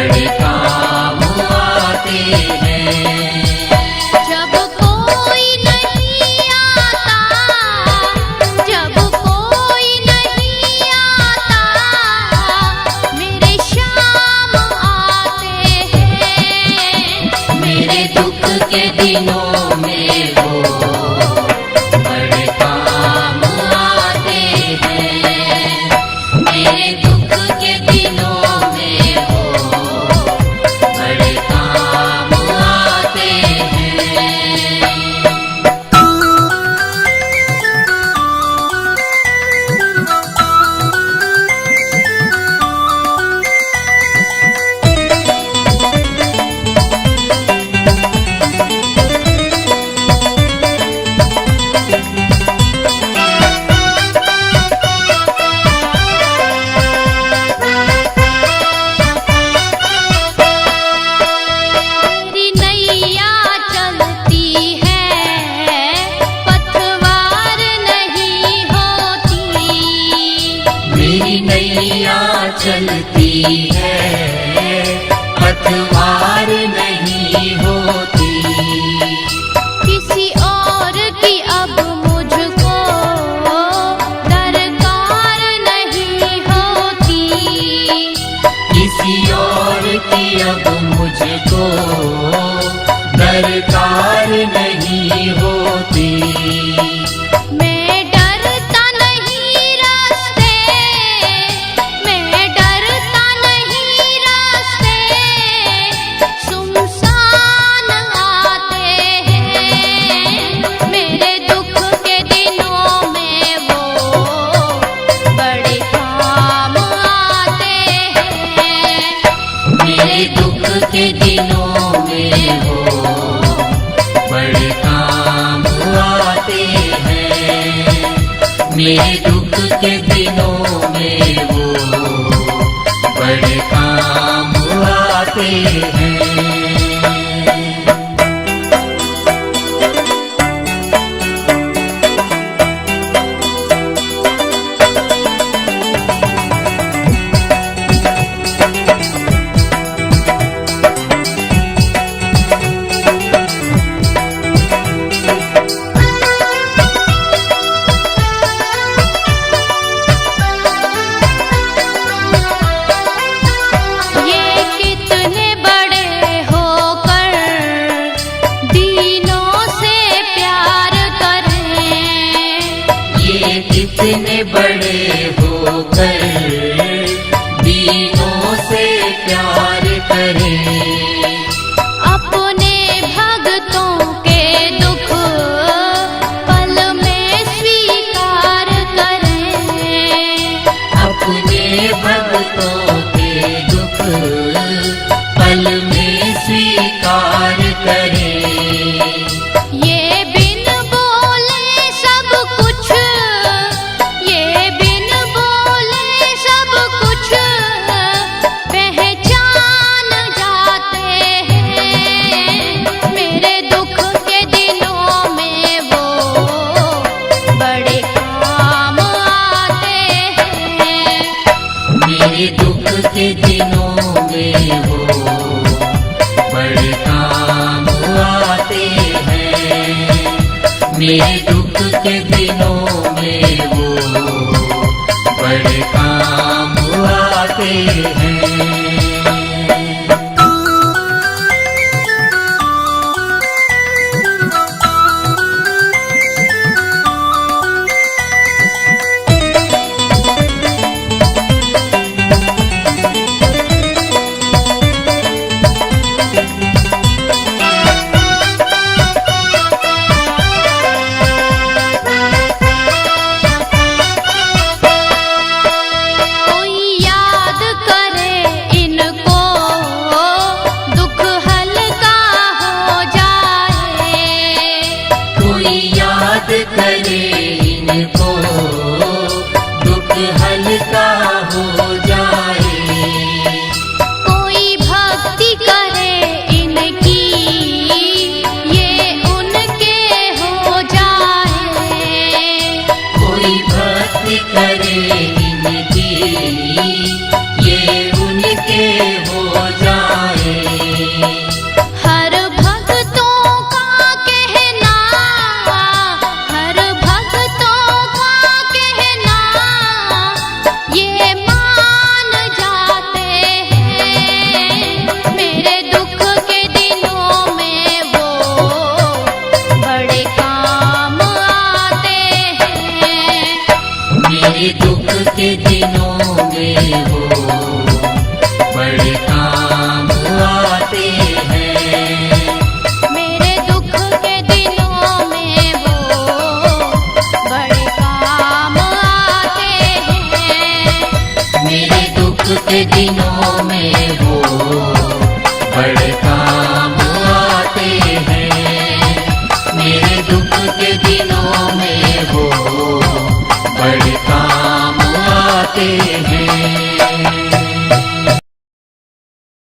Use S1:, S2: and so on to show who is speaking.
S1: बड़े काम आते हैं।
S2: जब कोई नहीं आता, जब कोई नहीं आता, मेरे शाम आते हैं।
S1: मेरे दुख के दिनों में वो बड़े काम आते हैं। मेरे दुख के दिनों में वो बड़े काम आते हैं।
S2: मेरी नैया चलती है, पतवार नहीं होती।
S1: मेरी नैया चलती है, पतवार नहीं होती।
S2: किसी और की अब मुझको दरकार नहीं होती।
S1: किसी और की अब मुझको दरकार नहीं होती।
S2: मैं डरता नहीं रास्ते, मैं डरता नहीं रास्ते, सुनसान आते हैं। मेरे दुख के दिनों में वो बड़े काम आते हैं।
S1: मेरे दुख के दिनों में वो बड़े काम आते हैं। मेरे दुख के दिनों में वो बड़े काम आते हैं।
S2: ये कितने बड़े होकर दीनों से प्यार करें।
S1: ये कितने बड़े होकर दीनों से प्यार करें।
S2: अपने भक्तों के दुख पल में स्वीकार करें।
S1: अपने भक्तों के दुख पल में स्वीकार करें।
S2: ये बिन बोले सब कुछ, ये बिन बोले सब कुछ पहचान जाते हैं। मेरे दुख के दिनों में वो बड़े काम आते हैं।
S1: मेरे दुख के दिनों में वो बड़े काम आते हैं। मेरे दुख के दिनों में वो बड़े काम आते हैं।
S2: कोई याद करे इनको, दुख हल्का हो जाए।
S1: कोई याद करे इनको, दुख हल्का हो जाए।
S2: कोई भक्ति करे इनकी, ये उनके हो जाए।
S1: कोई भक्ति करे इनकी, ये उनके हो जाए। मेरे दुख के दिनों में वो बड़े काम आते हैं।
S2: मेरे दुख के दिनों में वो बड़े काम आते हैं।
S1: मेरे दुख के दिनों में वो बड़े काम आते हैं। मेरे दुख के दिनों में वो बड़े काम आते हैं।